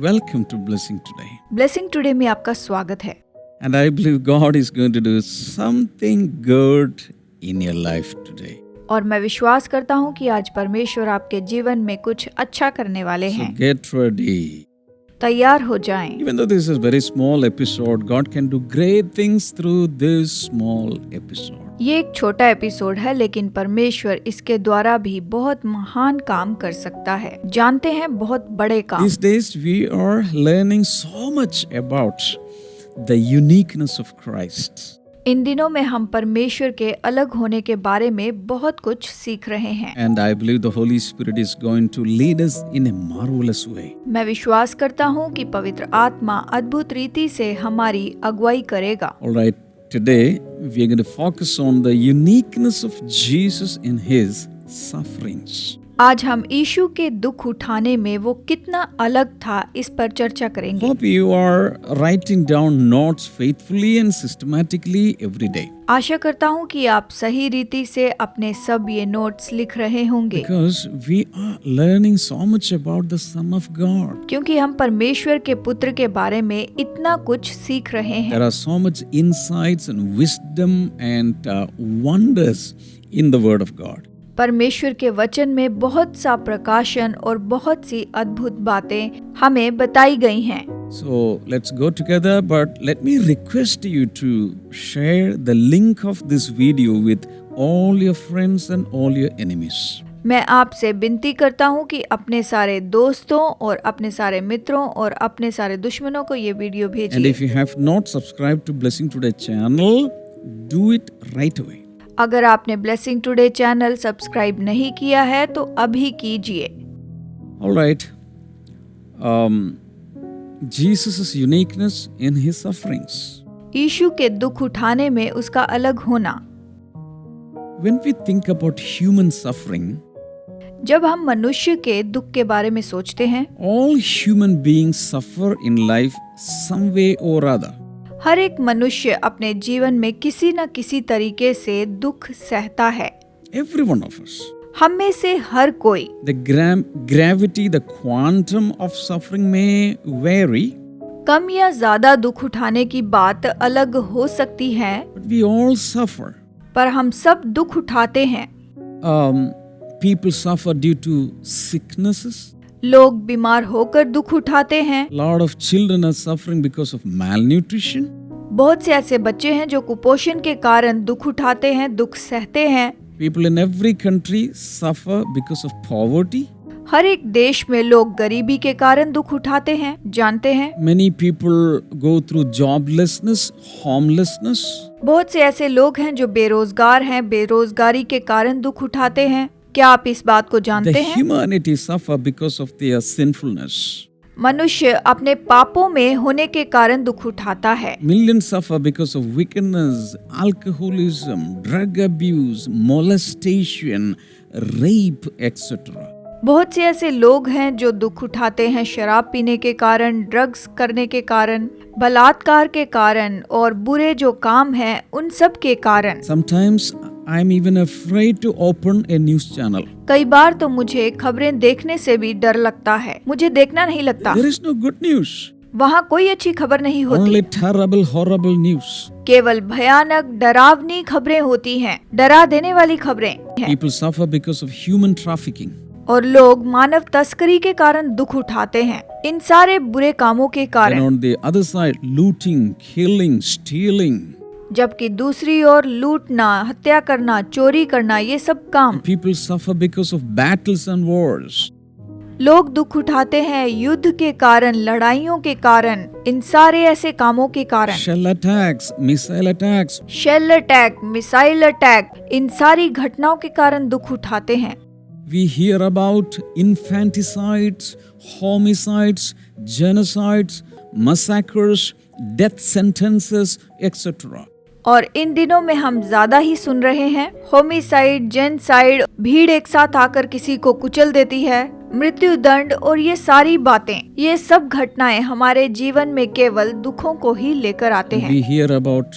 Welcome to Blessing Today. Blessing today में आपका स्वागत है And I believe God is going to do something good in your life today. और मैं विश्वास करता हूँ कि आज परमेश्वर आपके जीवन में कुछ अच्छा करने वाले So हैं। get ready. तैयार हो जाएं। Even though this is a very small episode, God can do great things through this small episode. ये एक छोटा एपिसोड है, लेकिन परमेश्वर इसके द्वारा भी बहुत महान काम कर सकता है। जानते हैं, बहुत बड़े काम। These days we are learning so much about the uniqueness of Christ. इन दिनों में हम परमेश्वर के अलग होने के बारे में बहुत कुछ सीख रहे हैं। And I believe the Holy Spirit is going to lead us in a marvelous way. मैं विश्वास करता हूँ कि पवित्र आत्मा अद्भुत रीति से हमारी अगुवाई करेगा। All right, today we are going to focus on the uniqueness of Jesus in his sufferings. आज हम यीशु के दुख उठाने में वो कितना अलग था, इस पर चर्चा करेंगे। Hope you are writing down notes faithfully and systematically every day. आशा करता हूँ कि आप सही रीति से अपने सब ये नोट्स लिख रहे होंगे, Because we are learning so much about the Son of God. क्योंकि हम परमेश्वर के पुत्र के बारे में इतना कुछ सीख रहे हैं। There are so much insights and wisdom and wonders in the Word of God. परमेश्वर के वचन में बहुत सा प्रकाशन और बहुत सी अद्भुत बातें हमें बताई गई हैं। So let's go together, but let me request you to share the link of this video with all your friends and all your enemies. मैं आपसे विनती करता हूँ कि अपने सारे दोस्तों और अपने सारे मित्रों और अपने सारे दुश्मनों को ये वीडियो And भेजिए। if you have not subscribed to Blessing Today channel, do it right away. अगर आपने ब्लेसिंग टुडे चैनल सब्सक्राइब नहीं किया है तो अभी कीजिए। All right. Jesus' uniqueness in his sufferings. यीशु के दुख उठाने में उसका अलग होना। When we think about human suffering, जब हम मनुष्य के दुख के बारे में सोचते हैं, all human beings suffer in life some way or other. हर एक मनुष्य अपने जीवन में किसी न किसी तरीके से दुख सहता है। Every one of us. हम में से हर कोई। The gravity, the quantum of suffering may vary, कम या ज्यादा दुख उठाने की बात अलग हो सकती है, but we all suffer. पर हम सब दुख उठाते हैं। People suffer due to sicknesses. लोग बीमार होकर दुख उठाते हैं। A lot of children are suffering because of malnutrition. बहुत से ऐसे बच्चे हैं जो कुपोषण के कारण दुख उठाते हैं, दुख सहते हैं। People in every country suffer because of poverty. हर एक देश में लोग गरीबी के कारण दुख उठाते हैं, जानते हैं। Many people go through joblessness, homelessness. बहुत से ऐसे लोग हैं जो बेरोजगार हैं, बेरोजगारी के कारण दुख उठाते हैं। क्या आप इस बात को The जानते हैं? humanity suffer because of their sinfulness. मनुष्य अपने पापों में होने के कारण दुख उठाता है। Millions suffer because of wickedness, alcoholism, drug abuse, molestation, rape, etc. बहुत से ऐसे लोग हैं जो दुख उठाते हैं शराब पीने के कारण, ड्रग्स करने के कारण, बलात्कार के कारण और बुरे जो काम हैं उन सब के कारण। Sometimes I'm even afraid to open a news channel. कई बार तो मुझे खबरें देखने से भी डर लगता है, मुझे देखना नहीं लगता। There is no good news. वहाँ कोई अच्छी खबर नहीं होती, Only terrible, horrible news. केवल भयानक डरावनी खबरें होती हैं, डरा देने वाली खबरें हैं। People suffer because of human trafficking. और लोग मानव तस्करी के कारण दुख उठाते हैं, इन सारे बुरे कामों के And कारण। on the other side, looting, killing, stealing. जबकि दूसरी ओर लूटना, हत्या करना, चोरी करना, ये सब काम। People suffer because of battles and wars. लोग दुख उठाते हैं युद्ध के कारण, लड़ाइयों के कारण, इन सारे ऐसे कामों के कारण। Shell attacks, missile attacks. Shell attack, missile attack, इन सारी घटनाओं के कारण दुख उठाते हैं। We hear about infanticides, homicides, genocides, massacres, death sentences, etc. और इन दिनों में हम ज्यादा ही सुन रहे हैं होमिसाइड, जेनसाइड, भीड़ एक साथ आकर किसी को कुचल देती है, मृत्यु दंड और ये सारी बातें, ये सब घटनाएं हमारे जीवन में केवल दुखों को ही लेकर आते हैं। We hear about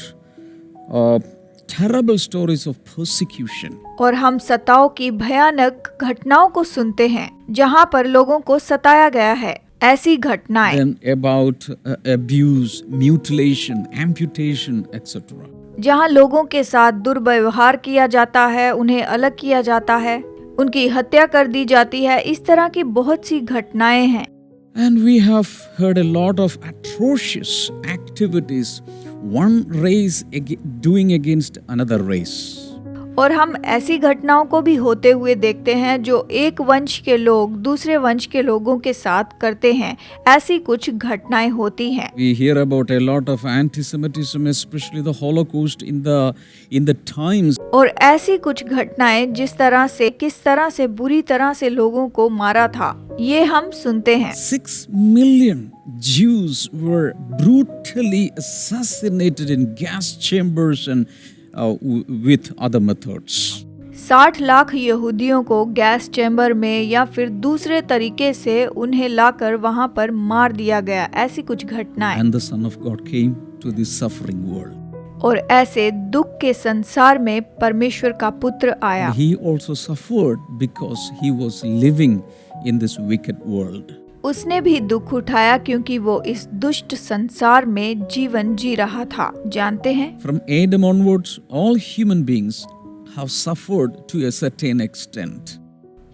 terrible stories of persecution. और हम सताव की भयानक घटनाओं को सुनते हैं जहाँ पर लोगों को सताया गया है। ऐसी घटनाएं, then about abuse, mutilation, amputation, etc. जहां लोगों के साथ दुर्व्यवहार किया जाता है, उन्हें अलग किया जाता है, उनकी हत्या कर दी जाती है, इस तरह की बहुत सी घटनाएं हैं। And we have heard a lot of atrocious activities one race doing against another race. और हम ऐसी घटनाओं को भी होते हुए देखते हैं जो एक वंश के लोग दूसरे वंश के लोगों के साथ करते हैं। ऐसी कुछ घटनाएं होती हैं। We hear about a lot of anti-Semitism, especially the Holocaust in the times. और ऐसी कुछ घटनाएं किस तरह से बुरी तरह से लोगों को मारा था, ये हम सुनते हैं। 6 million Jews were brutally assassinated in gas chambers and with other methods. 60 lakh यहूदियों को गैस चैम्बर में या फिर दूसरे तरीके से उन्हें लाकर वहां पर मार दिया गया। ऐसी कुछ घटनाएं। And the Son of God came to this suffering world. और ऐसे दुख के संसार में परमेश्वर का पुत्र आया। He also suffered because he was living in this wicked world. उसने भी दुख उठाया क्योंकि वो इस दुष्ट संसार में जीवन जी रहा था। जानते हैं, From Adam onwards, all human beings have suffered to a certain extent.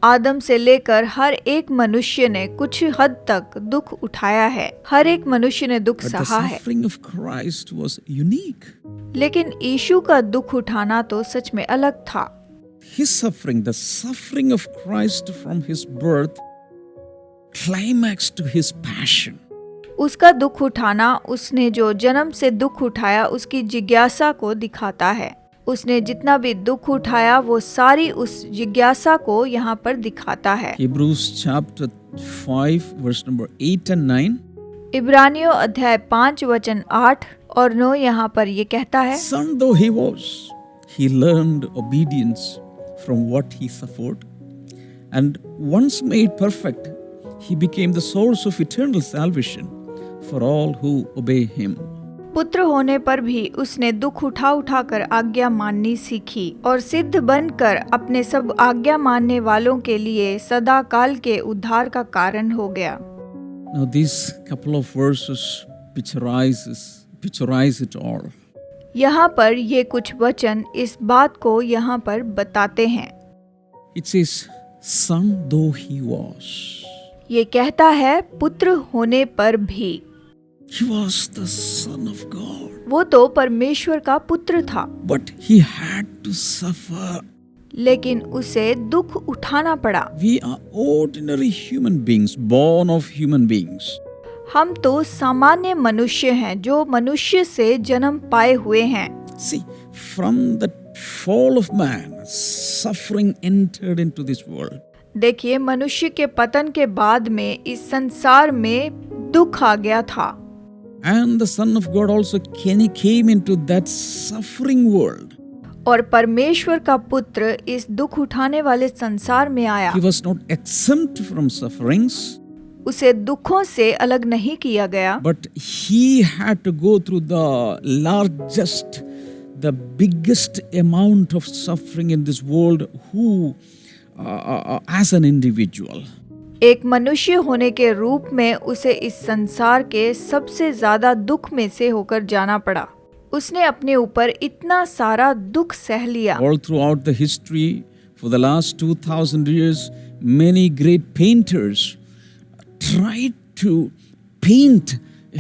आदम से लेकर हर एक मनुष्य ने कुछ हद तक दुख उठाया है। हर एक मनुष्य ने दुख But the सहा है। suffering of Christ was unique. लेकिन यीशु का दुख उठाना तो सच में अलग था। His suffering, the suffering of Christ from his birth, climaxed to his passion. उसका दुख उठाना, उसने जो जन्म से दुख उठाया, उसकी जिज्ञासा को दिखाता है। उसने जितना भी दुख उठाया वो सारी उस जिज्ञासा को यहाँ पर दिखाता है। Hebrews chapter 5 verse number 8 and 9. इब्रानियों अध्याय 5 वचन 8 और 9 यहाँ पर ये कहता है, Son though he was, he learned obedience from what he suffered, and once made perfect, he became the source of eternal salvation for all who obey him. पुत्र होने पर भी उसने दुख उठा कर आज्ञा माननी सीखी और सिद्ध बनकर अपने सब आज्ञा मानने वालों के लिए सदा काल के उद्धार का कारण हो गया। Now these couple of verses picturize it all. यहाँ पर ये कुछ वचन इस बात को यहाँ पर बताते हैं। It says, son though he was. ये कहता है पुत्र होने पर भी। He was the son of God. वो तो परमेश्वर का पुत्र था, But he had to suffer. लेकिन उसे दुख उठाना पड़ा। We are ordinary human beings, born of human beings. हम तो सामान्य मनुष्य हैं जो मनुष्य से जन्म पाए हुए हैं। See, from the fall of man, suffering entered into this world. देखिए, मनुष्य के पतन के बाद में इस संसार में दुख आ गया था। And the Son of God also came into that suffering world. और परमेश्वर का पुत्र इस दुख उठाने वाले संसार में आया। He was not exempt from sufferings. उसे दुखों से अलग नहीं किया गया, But he had to go through the biggest amount of suffering in this world as an individual. एक मनुष्य होने के रूप में उसे इस संसार के सबसे ज्यादा दुख में से होकर जाना पड़ा। उसने अपने ऊपर इतना सारा दुख सह लिया। All throughout the history, for the last 2000 years, many great painters tried to paint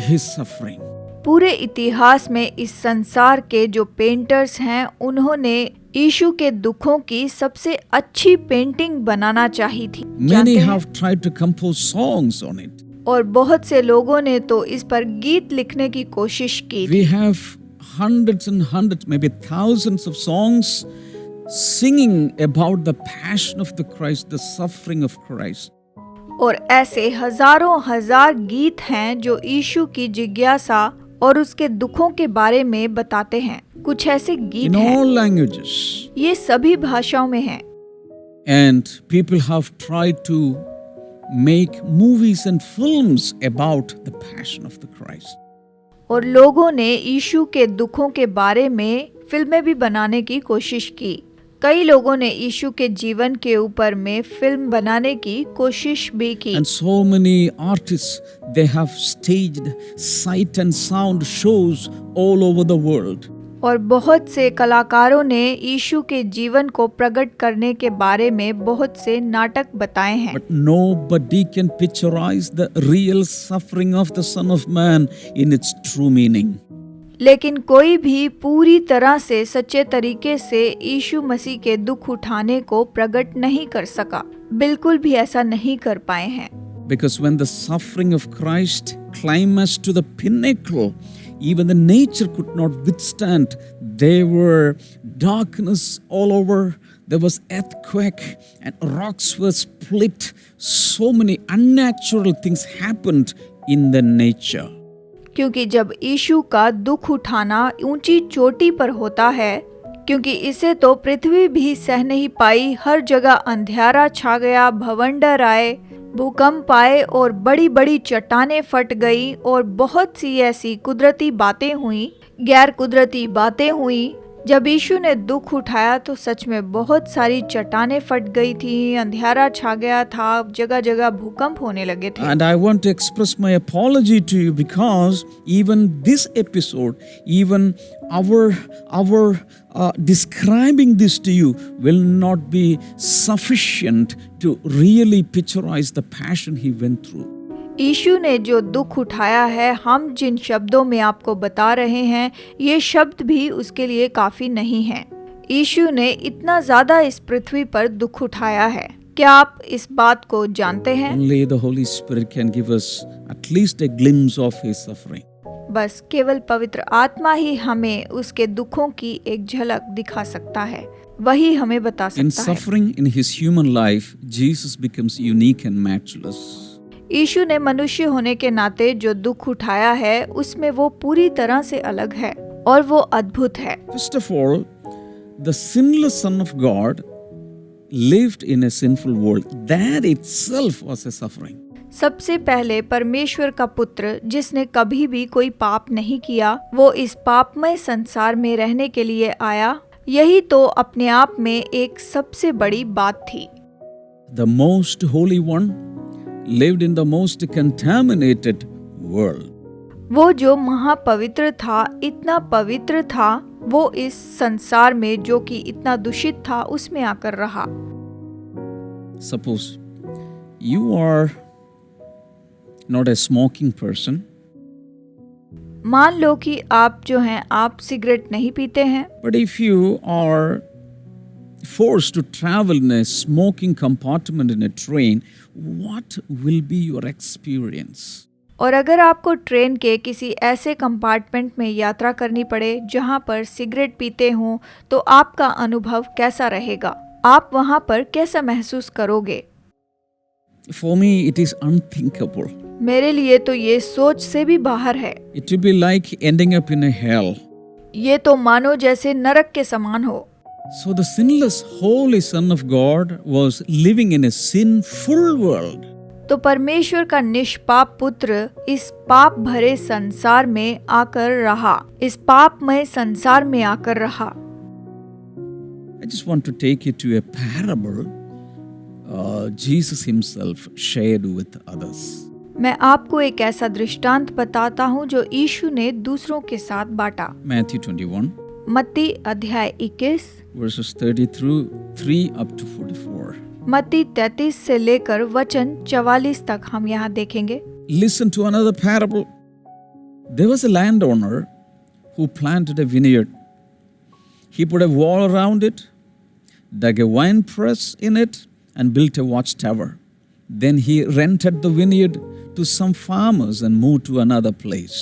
his suffering. पूरे इतिहास में इस संसार के जो पेंटर्स हैं, उन्होंने यीशु के दुखों की सबसे अच्छी पेंटिंग बनाना चाही थी। Many have tried to compose songs on it. और बहुत से लोगों ने तो इस पर गीत लिखने की कोशिश की। We have hundreds and hundreds, maybe thousands of songs singing about the passion of the Christ, the suffering of Christ. और ऐसे हजारों हजार गीत हैं जो यीशु की जिज्ञासा और उसके दुखों के बारे में बताते हैं। कुछ ऐसे गीत In हैं, all languages. ये सभी भाषाओं में हैं। And people have tried to make movies and films about the passion of the Christ. और लोगों ने यीशु के दुखों के बारे में फिल्में भी बनाने की कोशिश की। कई लोगों ने यीशु के जीवन के ऊपर में फिल्म बनाने की कोशिश भी की And so many artists, they have staged sight and sound shows all over the world. और बहुत से कलाकारों ने यीशु के जीवन को प्रकट करने के बारे में बहुत से नाटक बताए हैं, But nobody can picturize the real suffering of the Son of Man in its true meaning. लेकिन कोई भी पूरी तरह से सच्चे तरीके से यीशु मसीह के दुख उठाने को प्रकट नहीं कर सका, बिल्कुल भी ऐसा नहीं कर पाए हैं। Because when the suffering of Christ climaxed to the pinnacle, even the nature could not withstand. There were darkness all over. There was earthquake and rocks were split. So many unnatural things happened in the nature. क्योंकि जब यीशु का दुख उठाना ऊंची चोटी पर होता है, क्योंकि इसे तो पृथ्वी भी सह नहीं पाई, हर जगह अंधियारा छा गया, भवंडर आए, भूकंप आए और बड़ी बड़ी चट्टानें फट गई और बहुत सी ऐसी कुदरती बातें हुई, गैर कुदरती बातें हुई। जब यीशु ने दुख उठाया तो सच में बहुत सारी चट्टानें फट गई थी, अंधियारा छा गया था, जगह जगह भूकंप होने लगे थे। And I want to express my apology to you because even this episode, even our describing this to you will not be sufficient to really picturize the passion he went through. यीशु ने जो दुख उठाया है, हम जिन शब्दों में आपको बता रहे हैं, ये शब्द भी उसके लिए काफी नहीं हैं। यीशु ने इतना ज्यादा इस पृथ्वी पर दुख उठाया है। क्या आप इस बात को जानते हैं? Only the Holy Spirit can give us at least a glimpse of his suffering. बस केवल पवित्र आत्मा ही हमें उसके दुखों की एक झलक दिखा सकता है, वही हमें बता In सकता है। suffering in his human life, Jesus becomes unique and matchless. यीशु ने मनुष्य होने के नाते जो दुख उठाया है, उसमें वो पूरी तरह से अलग है और वो अद्भुत है। First of all, the sinless Son of God lived in a sinful world. That itself was a suffering. सबसे पहले परमेश्वर का पुत्र, जिसने कभी भी कोई पाप नहीं किया, वो इस पापमय संसार में रहने के लिए आया। यही तो अपने आप में एक सबसे बड़ी बात थी। The most holy one lived in the most contaminated world. वो जो महापवित्र था, इतना पवित्र था, वो इस संसार में जो कि इतना दूषित था, उसमें आकर रहा। Suppose you are not a smoking person, मान लो कि आप जो हैं, आप सिगरेट नहीं पीते हैं, but if you are forced to travel in a smoking compartment in a train, what will be your experience? और अगर आपको ट्रेन के किसी ऐसे कंपार्टमेंट में यात्रा करनी पड़े जहां पर सिगरेट पीते हों, तो आपका अनुभव कैसा रहेगा? आप वहां पर कैसा महसूस करोगे? For me, it is unthinkable. मेरे लिए तो ये सोच से भी बाहर है। It will be like ending up in a hell. ये तो मानो जैसे नरक के समान हो। So the sinless, holy Son of God was living in a sinful world. तो परमेश्वर का निष्पाप पुत्र इस पाप भरे संसार में आकर रहा, इस पापमय संसार में आकर रहा। I just want to take you to a parable Jesus himself shared with others. मैं आपको एक ऐसा दृष्टांत बताता हूँ जो यीशु ने दूसरों के साथ बांटा। Matthew 21, मत्ती अध्याय 21 verses 30 through 3 up to 44. मत्ती 33 से लेकर वचन 44 तक हम यहाँ देखेंगे। Listen to another parable. There was a landowner who planted a vineyard. He put a wall around it, dug a wine press in it, and built a watchtower. Then he rented the vineyard to some farmers and moved to another place.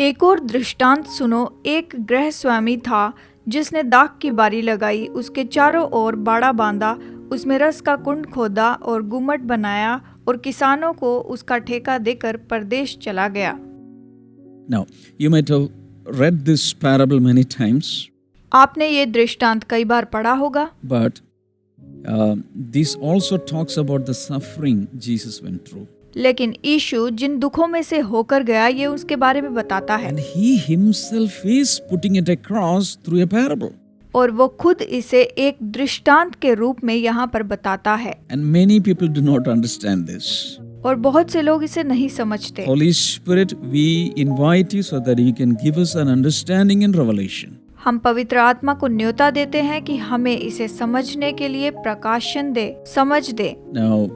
एक और दृष्टांत सुनो। एक गृह स्वामी था जिसने दाख की बारी लगाई, उसके चारों ओर बाड़ा बांधा, उसमें रस का कुंड खोदा और गुम्मट बनाया और किसानों को उसका ठेका देकर परदेश चला गया। Now, you might have read this parable many times, आपने ये दृष्टांत कई बार पढ़ा होगा, but this also talks about the suffering Jesus went through. लेकिन यीशु जिन दुखों में से होकर गया, ये उसके बारे में बताता है। And he himself is putting it across through a parable. और वो खुद इसे एक दृष्टांत के रूप में यहाँ पर बताता है। And many people do not understand this. और बहुत से लोग इसे नहीं समझते। Holy Spirit, we invite you so that you can give us an understanding and revelation. हम पवित्र आत्मा को न्योता देते हैं कि हमें इसे समझने के लिए प्रकाशन दे, समझ दे। Now,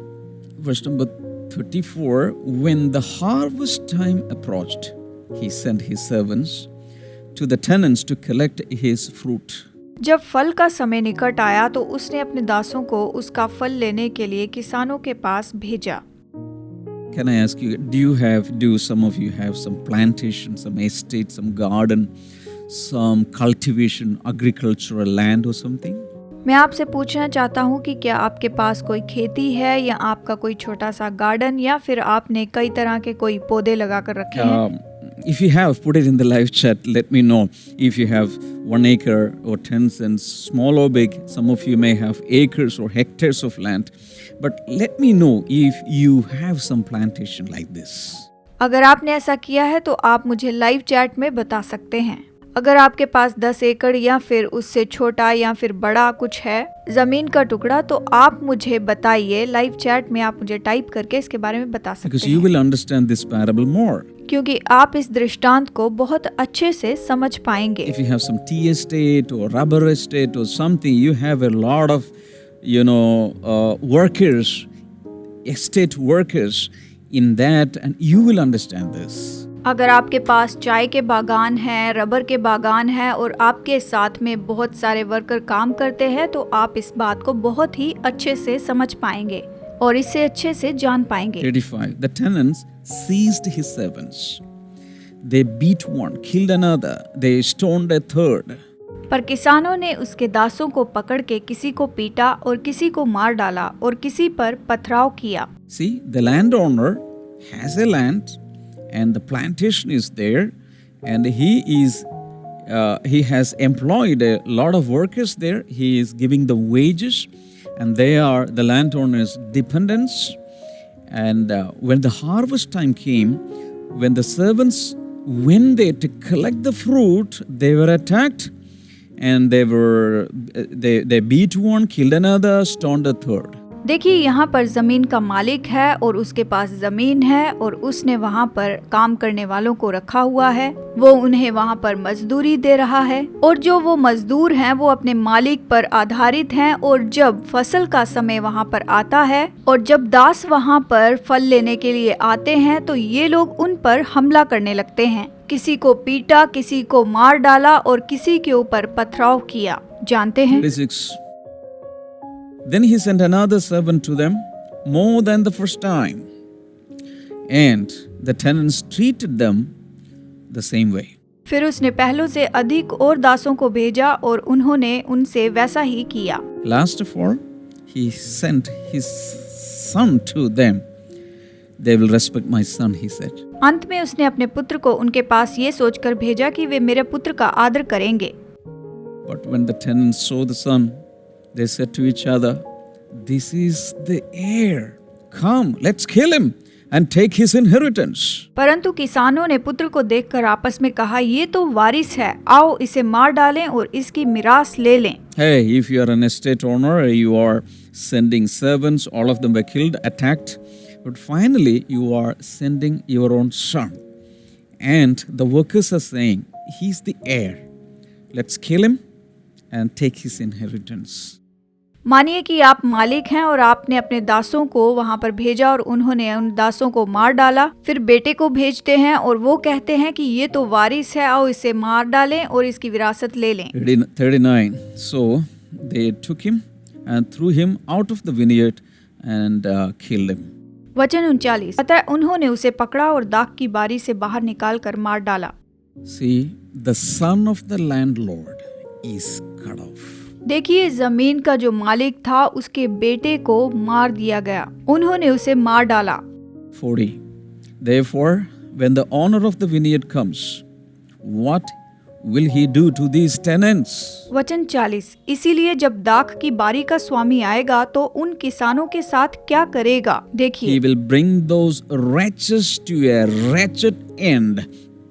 verse number 34, when the harvest time approached, he sent his servants to the tenants to collect his fruit. जब फल का समय निकट आया तो उसने अपने दासों को उसका फल लेने के लिए किसानों के पास भेजा। Can I ask you, do some of you have some plantation, some estate, some garden, some cultivation, agricultural land or something? मैं आपसे पूछना चाहता हूँ कि क्या आपके पास कोई खेती है या आपका कोई छोटा सा गार्डन या फिर आपने कई तरह के कोई पौधे लगा कर रखे हैं? If you have, put it in the live chat. Let me know if you have 1 acre or 10 cents, small or big. Some of you may have acres or hectares of land. But let me know if you have some plantation like this. अगर आपने ऐसा किया है तो आप मुझे live chat में बता सकते हैं। अगर आपके पास 10 एकड़ या फिर उससे छोटा या फिर बड़ा कुछ है जमीन का टुकड़ा तो आप मुझे बताइए। लाइव चैट में आप मुझे टाइप करके इसके बारे में बता सकते Because you will understand this parable more. क्योंकि आप इस दृष्टांत को बहुत अच्छे से समझ पाएंगे। If you have some tea estate or rubber estate or something, you have a lot of, workers, estate workers in that, and you will understand this. अगर आपके पास चाय के बागान हैं, रबर के बागान हैं और आपके साथ में बहुत सारे वर्कर काम करते हैं तो आप इस बात को बहुत ही अच्छे से समझ पाएंगे और इससे अच्छे से जान पाएंगे। 35. The tenants seized his servants. They beat one, killed another, they stoned a third. पर किसानों ने उसके दासों को पकड़ के किसी को पीटा और किसी को मार डाला और किसी पर पथराव किया। See, the landowner has a land and the plantation is there and he has employed a lot of workers there. He is giving the wages and they are the landowner's dependents. And when the harvest time came, when the servants went there to collect the fruit, they were attacked and they beat one, killed another, stoned a third. देखिए यहाँ पर जमीन का मालिक है और उसके पास जमीन है और उसने वहाँ पर काम करने वालों को रखा हुआ है। वो उन्हें वहाँ पर मजदूरी दे रहा है और जो वो मजदूर हैं वो अपने मालिक पर आधारित हैं। और जब फसल का समय वहाँ पर आता है और जब दास वहाँ पर फल लेने के लिए आते हैं तो ये लोग उन पर हमला करने लगते हैं। किसी को पीटा, किसी को मार डाला और किसी के ऊपर पथराव किया। जानते हैं 36. Then he sent another servant to them, more than the first time, and the tenants treated them the same way. फिर उसने पहलों से अधिक और दासों को भेजा और उन्होंने उनसे वैसा ही किया। Last of all, he sent his son to them. They will respect my son, he said. अंत में उसने अपने पुत्र को उनके पास ये सोचकर भेजा कि वे मेरे पुत्र का आदर करेंगे। But when the tenants saw the son, they said to each other, "This is the heir. Come, let's kill him and take his inheritance." परंतु किसानों ने पुत्र को देखकर आपस में कहा, ये तो वारिस है, आओ इसे मार डालें और इसकी मिरास ले लें। Hey, if you are an estate owner, you are sending servants, all of them were killed, attacked, but finally you are sending your own son. And the workers are saying, he's the heir. Let's kill him and take his inheritance. मानिए कि आप मालिक हैं और आपने अपने दासों को वहां पर भेजा और उन्होंने उन दासों को मार डाला। फिर बेटे को भेजते हैं और वो कहते हैं कि ये तो वारिस है, आओ इसे मार डालें और इसकी विरासत ले लें। 39. So they took him and threw him out of the vineyard and killed him. वचन 39। अतः उन्होंने उसे पकड़ा और दाख की बारी से बाहर निकाल कर मार डाला। See, the son of the landlord is cut off. देखिए जमीन का जो मालिक था उसके बेटे को मार दिया गया, उन्होंने उसे मार डाला। 40. Therefore, when the owner of the vineyard comes, what will he do to these tenants? वचन 40। इसीलिए जब दाख की बारी का स्वामी आएगा तो उन किसानों के साथ क्या करेगा? देखिए, He will bring those wretches to a wretched end.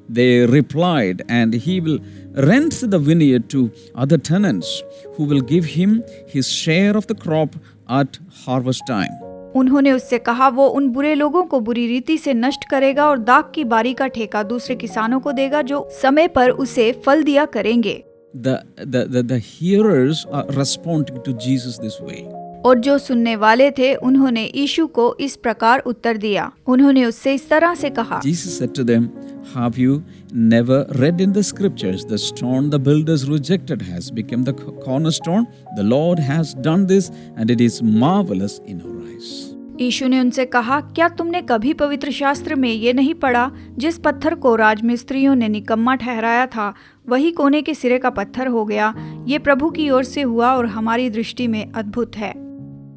They replied, and he will rents the vineyard to other tenants who will give him his share of the crop at harvest time. उन्होंने उससे कहा, वो उन बुरे लोगों को बुरी रीति से नष्ट करेगा और दाख की बारी का ठेका दूसरे किसानों को देगा जो समय पर उसे फल दिया करेंगे। The hearers are responding to Jesus this way. और जो सुनने वाले थे उन्होंने यीशु को इस प्रकार उत्तर दिया। उन्होंने उससे इस तरह से कहा, Jesus said to them, have you never read in the scriptures, the stone the builders rejected has become the cornerstone? The Lord has done this and it is marvelous in our eyes. यीशु ने उनसे कहा, क्या तुमने कभी पवित्र शास्त्र में ये नहीं पढ़ा, जिस पत्थर को राजमिस्त्रियों ने निकम्मा ठहराया था वही कोने के सिरे का पत्थर हो गया। ये प्रभु की ओर से हुआ और हमारी दृष्टि में अद्भुत है।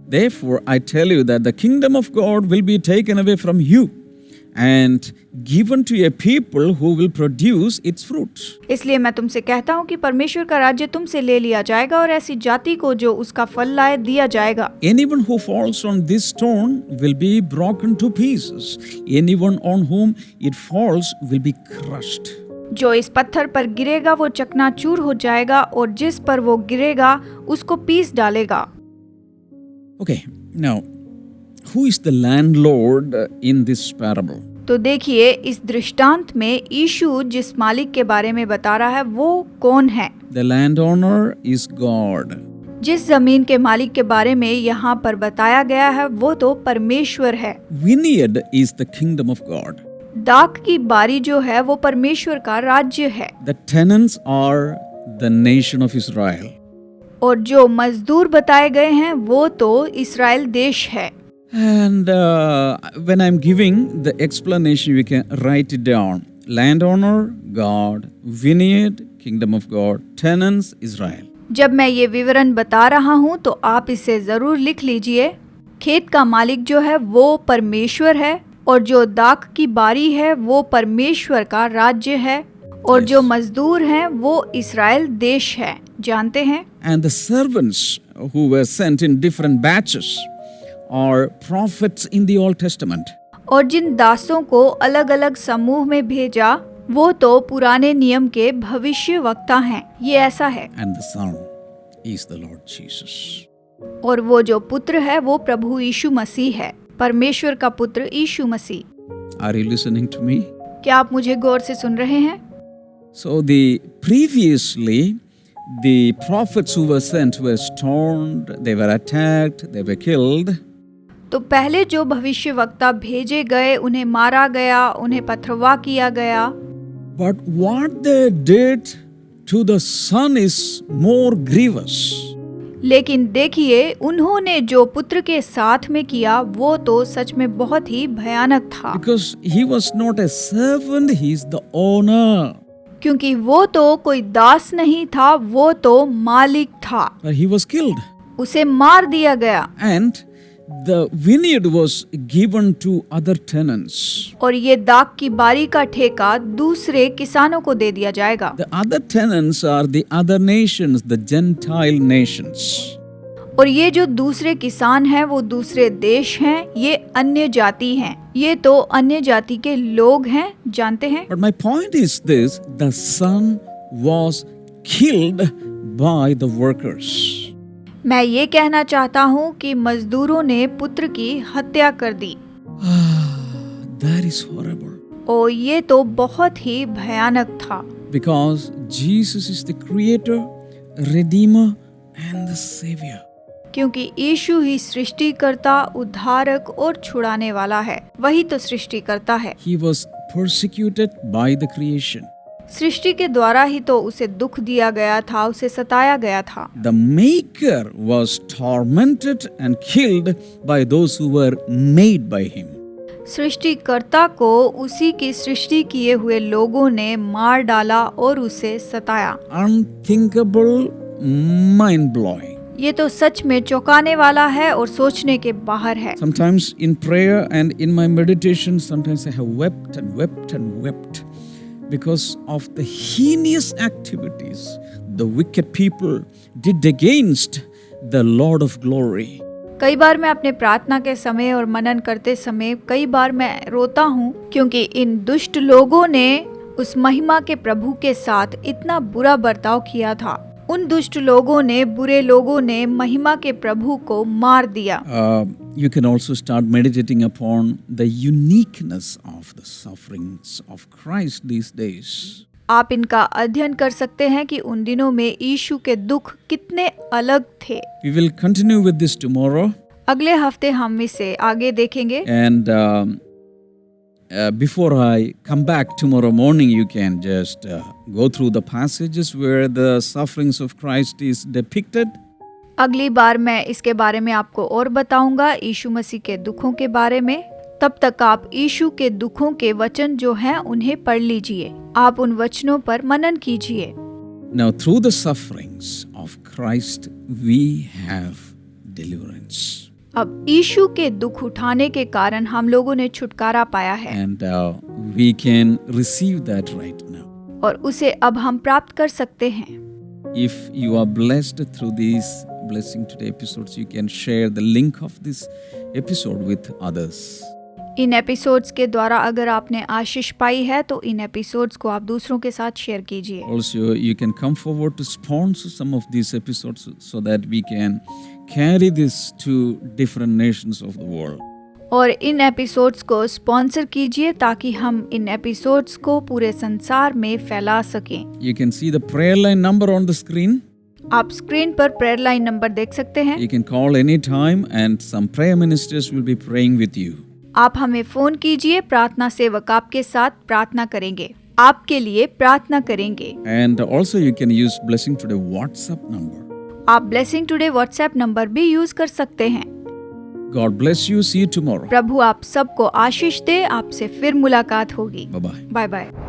Therefore I tell you that the kingdom of God will be taken away from you and given to a people who will produce its fruits. इसलिए मैं तुमसे कहता हूँ कि परमेश्वर का राज्य तुमसे ले लिया जाएगा और ऐसी जाति को जो उसका फल लाए दिया जाएगा। Anyone who falls on this stone will be broken to pieces. Anyone on whom it falls will be crushed. जो इस पत्थर पर गिरेगा वो चकनाचूर हो जाएगा और जिस पर वो गिरेगा उसको पीस डालेगा। Okay, now who is the landlord in this parable? तो देखिए, इस दृष्टांत में यीशु जिस मालिक के बारे में बता रहा है वो कौन है? The landowner is God. जिस जमीन के मालिक के बारे में यहाँ पर बताया गया है वो तो परमेश्वर है। Vineyard is the kingdom of God. दाख की बारी जो है वो परमेश्वर का राज्य है। The tenants are the nation of Israel. और जो मजदूर बताए गए हैं वो तो इस्राएल देश है। And when I'm giving the explanation, you can write it down. Landowner, God. Vineyard, kingdom of God. Tenants, Israel. जब मैं ये विवरण बता रहा हूँ तो आप इसे जरूर लिख लीजिए। खेत का मालिक जो है वो परमेश्वर है और जो दाख की बारी है वो परमेश्वर का राज्य है और जो मजदूर हैं वो इस्राएल देश है। जानते हैं? And the servants who were sent in different batches are prophets in the Old Testament. और जिन दासों को अलग अलग समूह में भेजा वो तो पुराने नियम के भविष्य वक्ता हैं। ये ऐसा है। And the Son is the Lord Jesus. और वो जो पुत्र है वो प्रभु यीशु मसीह है, परमेश्वर का पुत्र यीशु मसीह। Are you listening to me? क्या आप मुझे गौर से सुन रहे हैं? So previously the prophets who were sent were stoned, they were attacked, they were killed. तो पहले जो भविष्य वक्ता भेजे गए उन्हें मारा गया, उन्हें पथरवाह किया गया। But what they did to the Son is more grievous. लेकिन देखिए, उन्होंने जो पुत्र के साथ में किया वो तो सच में बहुत ही भयानक था। Because he was not a servant, he is the owner. क्योंकि वो तो कोई दास नहीं था, वो तो मालिक था। But he was killed. उसे मार दिया गया। And the vineyard was given to other tenants. और ये दाख की बारी का ठेका दूसरे किसानों को दे दिया जाएगा। The other tenants are the other nations, the Gentile nations. और ये जो दूसरे किसान हैं वो दूसरे देश हैं, ये अन्य जाति हैं, ये तो अन्य जाति के लोग हैं। जानते हैं? But my point is this, the son was killed by the workers. मैं ये कहना चाहता हूँ कि मजदूरों ने पुत्र की हत्या कर दी। That is horrible. और ये तो बहुत ही भयानक था। Because Jesus is the creator, redeemer and the savior. क्योंकि यीशु ही सृष्टिकर्ता, उद्धारक और छुड़ाने वाला है। वही तो सृष्टिकर्ता है। He was persecuted by the creation. सृष्टि के द्वारा ही तो उसे दुख दिया गया था, उसे सताया गया था। The maker was tormented and killed by those who were made by him. सृष्टिकर्ता को उसी की सृष्टि किए हुए लोगों ने मार डाला और उसे सताया। Unthinkable, mind-blowing. ये तो सच में चौंकाने वाला है और सोचने के बाहर है। Sometimes in prayer and in my meditation, sometimes I have wept and wept and wept because of the heinous activities the wicked people did against the Lord of glory. कई बार मैं अपने प्रार्थना के समय और मनन करते समय कई बार मैं रोता हूँ क्योंकि इन दुष्ट लोगों ने उस महिमा के प्रभु के साथ इतना बुरा बर्ताव किया था। उन दुष्ट लोगों ने, बुरे लोगों ने महिमा के प्रभु को मार दिया। You can also start meditating upon the uniqueness of the sufferings of Christ these days. आप इनका अध्ययन कर सकते हैं कि उन दिनों में यीशु के दुख कितने अलग थे। We will continue with this tomorrow. अगले हफ्ते हम इसे आगे देखेंगे। And before I come back tomorrow morning, you can just go through the passages where the sufferings of Christ is depicted. अगली बार मैं इसके बारे में आपको और बताऊंगा, यीशु मसीह के दुखों के बारे में। तब तक आप यीशु के दुखों के वचन जो हैं उन्हें पढ़ लीजिए। आप उन वचनों पर मनन कीजिए। Now, through the sufferings of Christ, we have deliverance. अब यीशु के दुख उठाने के कारण हम लोगों ने छुटकारा पाया है। And we can receive that right now. और उसे अब हम प्राप्त कर सकते हैं। If you are blessed through these Blessing Today episodes, you can share the link of this episode with others. In episodes के द्वारा अगर आपने आशीष पाई है तो इन एपिसोड्स को आप दूसरों के साथ शेयर कीजिए। Also, you can come forward to sponsor some of these episodes so that we can carry this to different nations of the world. और इन एपिसोड्स को स्पॉन्सर कीजिए ताकि हम इन एपिसोड्स को पूरे संसार में फैला सकें। You can see the prayer line number on the screen. आप स्क्रीन पर प्रेयर लाइन नंबर देख सकते हैं। You can call anytime and some prayer ministers will be praying with you. आप हमें फोन कीजिए, प्रार्थना सेवक आपके साथ प्रार्थना करेंगे, आपके लिए प्रार्थना करेंगे। And also you can use Blessing Today WhatsApp number. आप ब्लेसिंग टुडे व्हाट्सएप नंबर भी यूज कर सकते हैं। God bless you. See you tomorrow. प्रभु आप सबको आशीष दे। आपसे फिर मुलाकात होगी। Bye-bye. Bye bye.